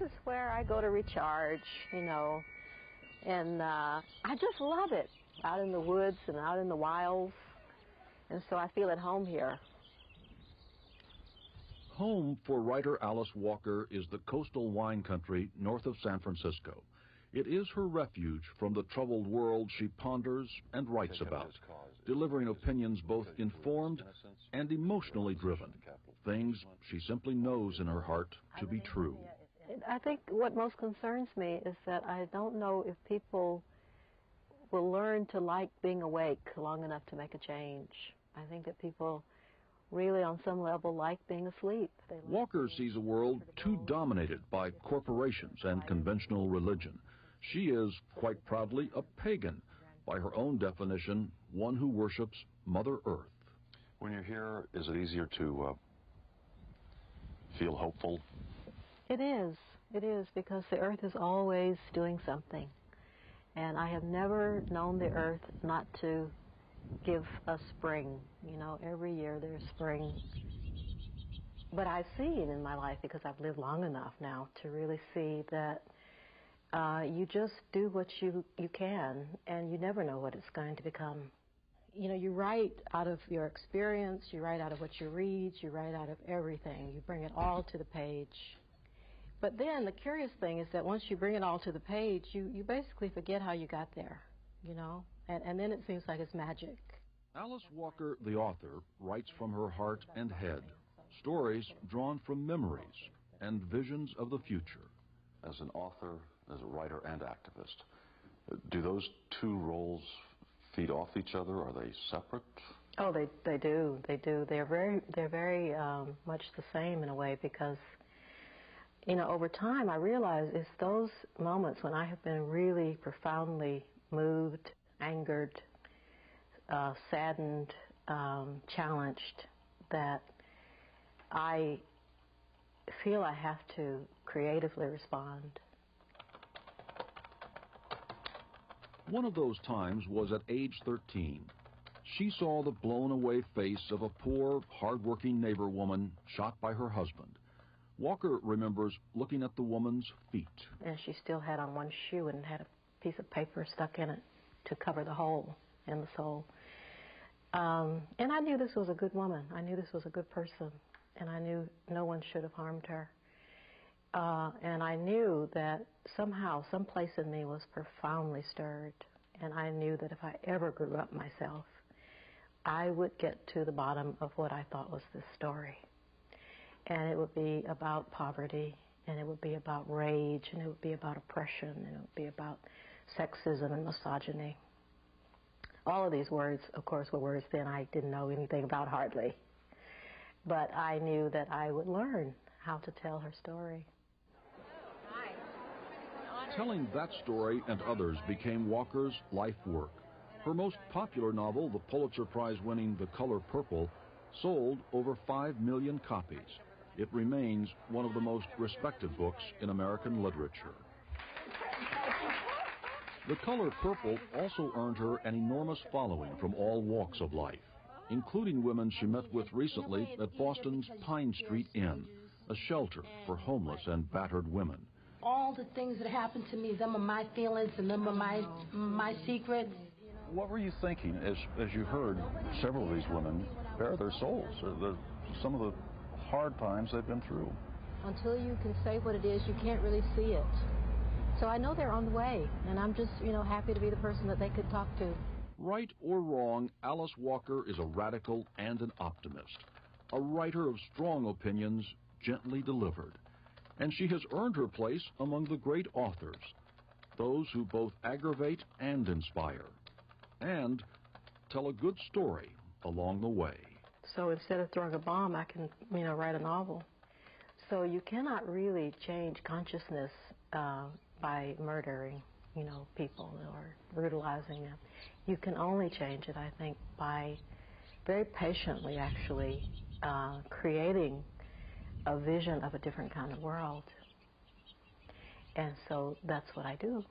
is where I go to recharge, you know, and I just love it, out in the woods and out in the wilds, and so I feel at home here. Home for writer Alice Walker is the coastal wine country north of San Francisco. It is her refuge from the troubled world she ponders and writes about, delivering opinions both informed and emotionally driven, things she simply knows in her heart to be true. I think what most concerns me is that I don't know if people will learn to like being awake long enough to make a change. I think that people really, on some level, like being asleep. Walker sees a world too dominated by corporations and conventional religion. She is, quite proudly, a pagan. By her own definition, one who worships Mother Earth. When you're here, is it easier to feel hopeful? It is, because the Earth is always doing something. And I have never known the Earth not to give us spring. You know, every year there's spring. But I've seen in my life, because I've lived long enough now to really see that you just do what you can, and you never know what it's going to become. You know, you write out of your experience, you write out of what you read, you write out of everything. You bring it all to the page. But then the curious thing is that once you bring it all to the page, you basically forget how you got there, you know, and then it seems like it's magic. Alice Walker, the author, writes from her heart and head, stories drawn from memories and visions of the future. As an author, as a writer and activist, do those two roles feed off each other? Are they separate? Oh, they do. They're very much the same in a way, because, you know, over time I realize it's those moments when I have been really profoundly moved, angered, saddened, challenged, that I feel I have to creatively respond. One of those times was at age 13. She saw the blown-away face of a poor, hard-working neighbor woman shot by her husband. Walker remembers looking at the woman's feet. And she still had on one shoe and had a piece of paper stuck in it to cover the hole in the sole. And I knew this was a good woman. I knew this was a good person. And I knew no one should have harmed her. And I knew that somehow, someplace in me was profoundly stirred. And I knew that if I ever grew up myself, I would get to the bottom of what I thought was this story. And it would be about poverty, and it would be about rage, and it would be about oppression, and it would be about sexism and misogyny. All of these words, of course, were words then I didn't know anything about hardly. But I knew that I would learn how to tell her story. Telling that story and others became Walker's life work. Her most popular novel, the Pulitzer Prize-winning The Color Purple, sold over 5 million copies. It remains one of the most respected books in American literature. The Color Purple also earned her an enormous following from all walks of life, including women she met with recently at Boston's Pine Street Inn, a shelter for homeless and battered women. All the things that happened to me, them are my feelings and them are my secrets. What were you thinking as you heard several of these women bare their souls, some of the hard times they've been through? Until you can say what it is, you can't really see it. So I know they're on the way, and I'm just, happy to be the person that they could talk to. Right or wrong, Alice Walker is a radical and an optimist, a writer of strong opinions, gently delivered. And she has earned her place among the great authors, those who both aggravate and inspire, and tell a good story along the way. So instead of throwing a bomb, I can, write a novel. So you cannot really change consciousness by murdering, people or brutalizing them. You can only change it, I think, by very patiently actually creating a vision of a different kind of world. And so that's what I do.